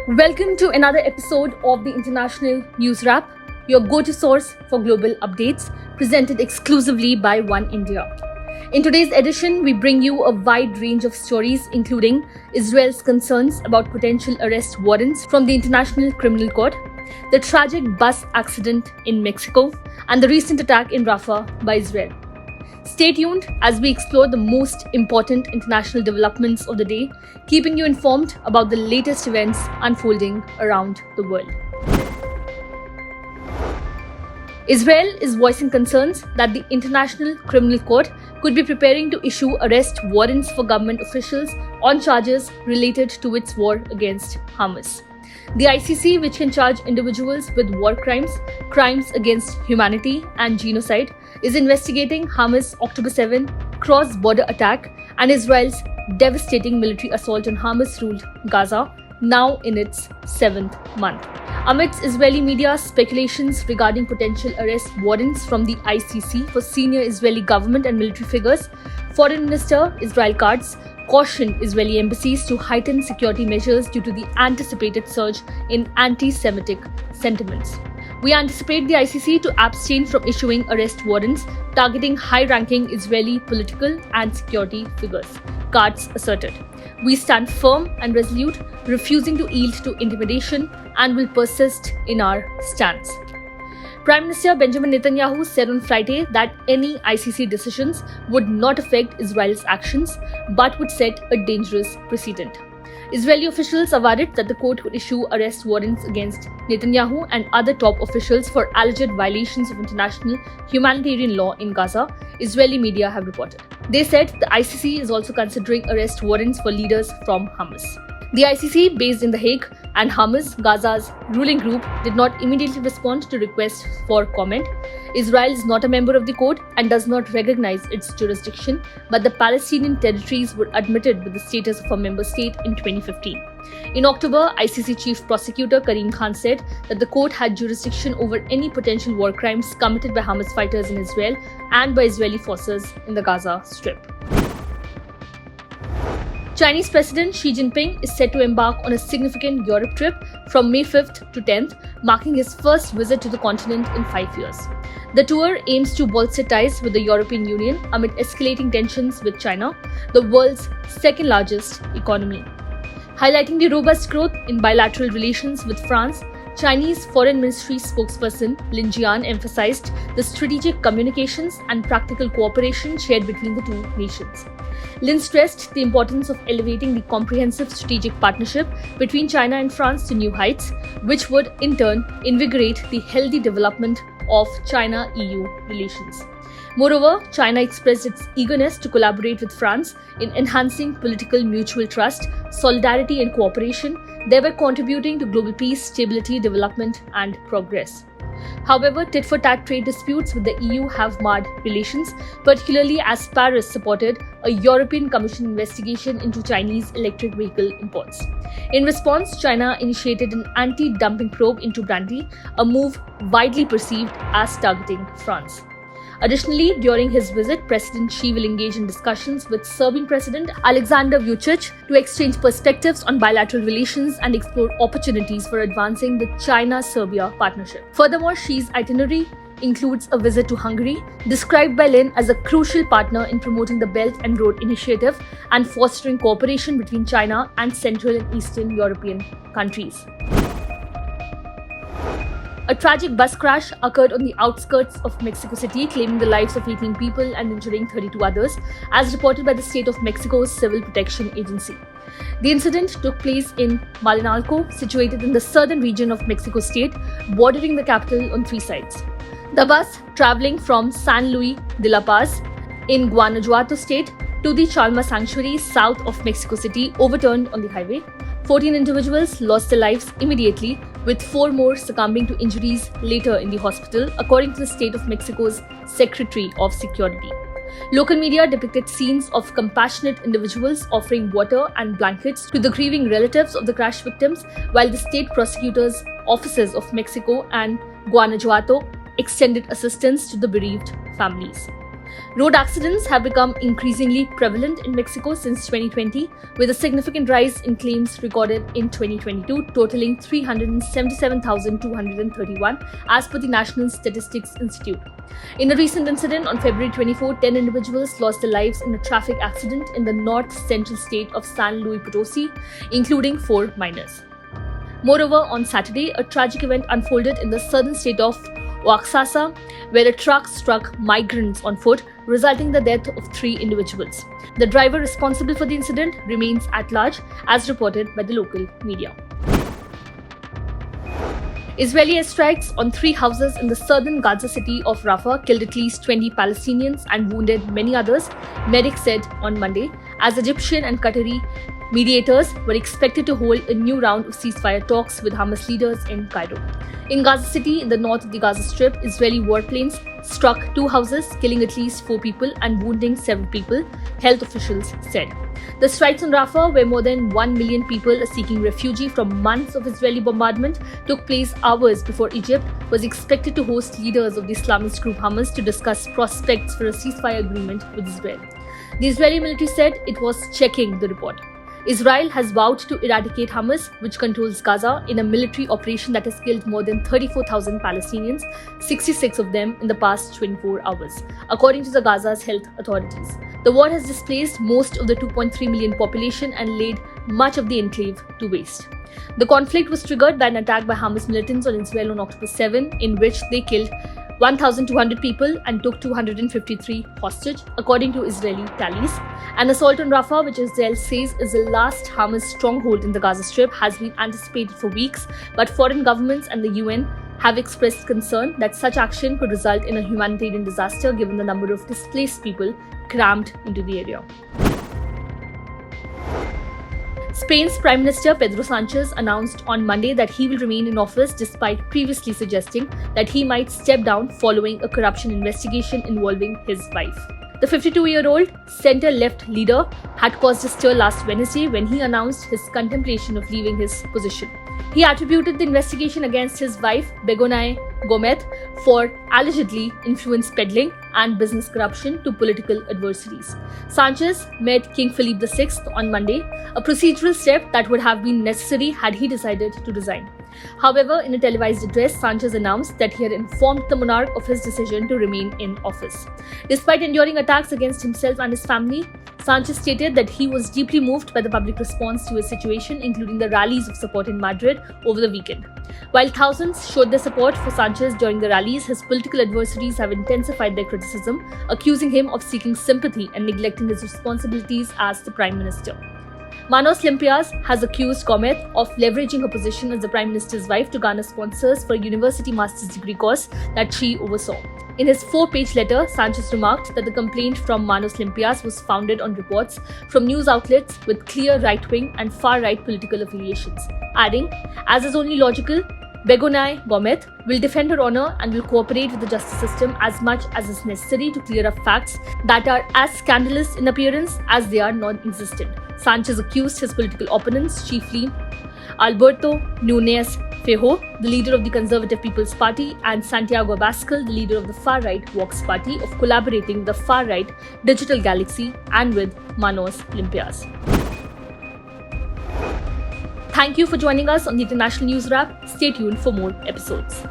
Welcome to another episode of the International News Wrap, your go-to source for global updates, presented exclusively by One India. In today's edition, we bring you a wide range of stories, including Israel's concerns about potential arrest warrants from the International Criminal Court, the tragic bus accident in Mexico, and the recent attack in Rafah by Israel. Stay tuned as we explore the most important international developments of the day, keeping you informed about the latest events unfolding around the world. Israel is voicing concerns that the International Criminal Court could be preparing to issue arrest warrants for government officials on charges related to its war against Hamas. The ICC, which can charge individuals with war crimes, crimes against humanity, and genocide, is investigating Hamas' October 7 cross-border attack and Israel's devastating military assault on Hamas-ruled Gaza, now in its 7th month. Amidst Israeli media speculations regarding potential arrest warrants from the ICC for senior Israeli government and military figures, Foreign Minister Israel Katz cautioned Israeli embassies to heighten security measures due to the anticipated surge in anti-Semitic sentiments. We anticipate the ICC to abstain from issuing arrest warrants targeting high-ranking Israeli political and security figures, Katz asserted. We stand firm and resolute, refusing to yield to intimidation, and will persist in our stance. Prime Minister Benjamin Netanyahu said on Friday that any ICC decisions would not affect Israel's actions, but would set a dangerous precedent. Israeli officials averred that the court could issue arrest warrants against Netanyahu and other top officials for alleged violations of international humanitarian law in Gaza, Israeli media have reported. They said the ICC is also considering arrest warrants for leaders from Hamas. The ICC, based in The Hague, and Hamas, Gaza's ruling group, did not immediately respond to requests for comment. Israel is not a member of the court and does not recognize its jurisdiction, but the Palestinian territories were admitted with the status of a member state in 2015. In October, ICC Chief Prosecutor Karim Khan said that the court had jurisdiction over any potential war crimes committed by Hamas fighters in Israel and by Israeli forces in the Gaza Strip. Chinese President Xi Jinping is set to embark on a significant Europe trip from May 5th to 10th, marking his first visit to the continent in 5 years. The tour aims to bolster ties with the European Union amid escalating tensions with China, the world's second largest economy. Highlighting the robust growth in bilateral relations with France, Chinese Foreign Ministry spokesperson Lin Jian emphasized the strategic communications and practical cooperation shared between the two nations. Lin stressed the importance of elevating the comprehensive strategic partnership between China and France to new heights, which would in turn invigorate the healthy development of China-EU relations. Moreover, China expressed its eagerness to collaborate with France in enhancing political mutual trust, solidarity and cooperation, thereby contributing to global peace, stability, development and progress. However, tit-for-tat trade disputes with the EU have marred relations, particularly as Paris supported a European Commission investigation into Chinese electric vehicle imports. In response, China initiated an anti-dumping probe into brandy, a move widely perceived as targeting France. Additionally, during his visit, President Xi will engage in discussions with Serbian President Aleksandar Vučić to exchange perspectives on bilateral relations and explore opportunities for advancing the China-Serbia partnership. Furthermore, Xi's itinerary includes a visit to Hungary, described by Lin as a crucial partner in promoting the Belt and Road Initiative and fostering cooperation between China and Central and Eastern European countries. A tragic bus crash occurred on the outskirts of Mexico City, claiming the lives of 18 people and injuring 32 others, as reported by the state of Mexico's Civil Protection Agency. The incident took place in Malinalco, situated in the southern region of Mexico State, bordering the capital on 3 sides. The bus, traveling from San Luis de la Paz in Guanajuato State to the Chalma Sanctuary south of Mexico City, overturned on the highway. 14 individuals lost their lives immediately, with 4 more succumbing to injuries later in the hospital, according to the state of Mexico's Secretary of Security. Local media depicted scenes of compassionate individuals offering water and blankets to the grieving relatives of the crash victims, while the state prosecutors' offices of Mexico and Guanajuato extended assistance to the bereaved families. Road accidents have become increasingly prevalent in Mexico since 2020, with a significant rise in claims recorded in 2022, totaling 377,231 as per the National Statistics Institute. In a recent incident on February 24, 10 individuals lost their lives in a traffic accident in the north-central state of San Luis Potosi, including 4 minors. Moreover, on Saturday, a tragic event unfolded in the southern state of Oaxaca, where a truck struck migrants on foot, resulting in the death of 3 individuals. The driver responsible for the incident remains at large, as reported by the local media. Israeli airstrikes on 3 houses in the southern Gaza city of Rafah killed at least 20 Palestinians and wounded many others, medics said on Monday, as Egyptian and Qatari mediators were expected to hold a new round of ceasefire talks with Hamas leaders in Cairo. In Gaza City, in the north of the Gaza Strip, Israeli warplanes struck 2 houses, killing at least 4 people and wounding several people, health officials said. The strikes on Rafah, where more than 1 million people are seeking refuge from months of Israeli bombardment, took place hours before Egypt was expected to host leaders of the Islamist group Hamas to discuss prospects for a ceasefire agreement with Israel. The Israeli military said it was checking the report. Israel has vowed to eradicate Hamas, which controls Gaza, in a military operation that has killed more than 34,000 Palestinians, 66 of them in the past 24 hours, according to the Gaza's health authorities. The war has displaced most of the 2.3 million population and laid much of the enclave to waste. The conflict was triggered by an attack by Hamas militants on Israel on October 7, in which they killed 1,200 people and took 253 hostage, according to Israeli tallies. An assault on Rafah, which Israel says is the last Hamas stronghold in the Gaza Strip, has been anticipated for weeks, but foreign governments and the UN have expressed concern that such action could result in a humanitarian disaster given the number of displaced people crammed into the area. Spain's Prime Minister Pedro Sanchez announced on Monday that he will remain in office despite previously suggesting that he might step down following a corruption investigation involving his wife. The 52-year-old centre-left leader had caused a stir last Wednesday when he announced his contemplation of leaving his position. He attributed the investigation against his wife, Begoña Gómez, for allegedly influence peddling and business corruption to political adversaries. Sanchez met King Philip VI on Monday, a procedural step that would have been necessary had he decided to resign. However, in a televised address, Sanchez announced that he had informed the monarch of his decision to remain in office. Despite enduring attacks against himself and his family, Sanchez stated that he was deeply moved by the public response to his situation, including the rallies of support in Madrid over the weekend. While thousands showed their support for Sanchez during the rallies, his political adversaries have intensified their criticism, accusing him of seeking sympathy and neglecting his responsibilities as the Prime Minister. Manos Limpias has accused Gómez of leveraging her position as the Prime Minister's wife to garner sponsors for a university master's degree course that she oversaw. In his 4-page letter, Sanchez remarked that the complaint from Manos Limpias was founded on reports from news outlets with clear right-wing and far-right political affiliations, adding, as is only logical, Begoña Gómez will defend her honor and will cooperate with the justice system as much as is necessary to clear up facts that are as scandalous in appearance as they are non-existent. Sanchez accused his political opponents, chiefly Alberto Núñez Feijóo, the leader of the Conservative People's Party, and Santiago Abascal, the leader of the far-right Vox Party, of collaborating with the far-right Digital Galaxy and with Manos Limpias. Thank you for joining us on the International News Wrap. Stay tuned for more episodes.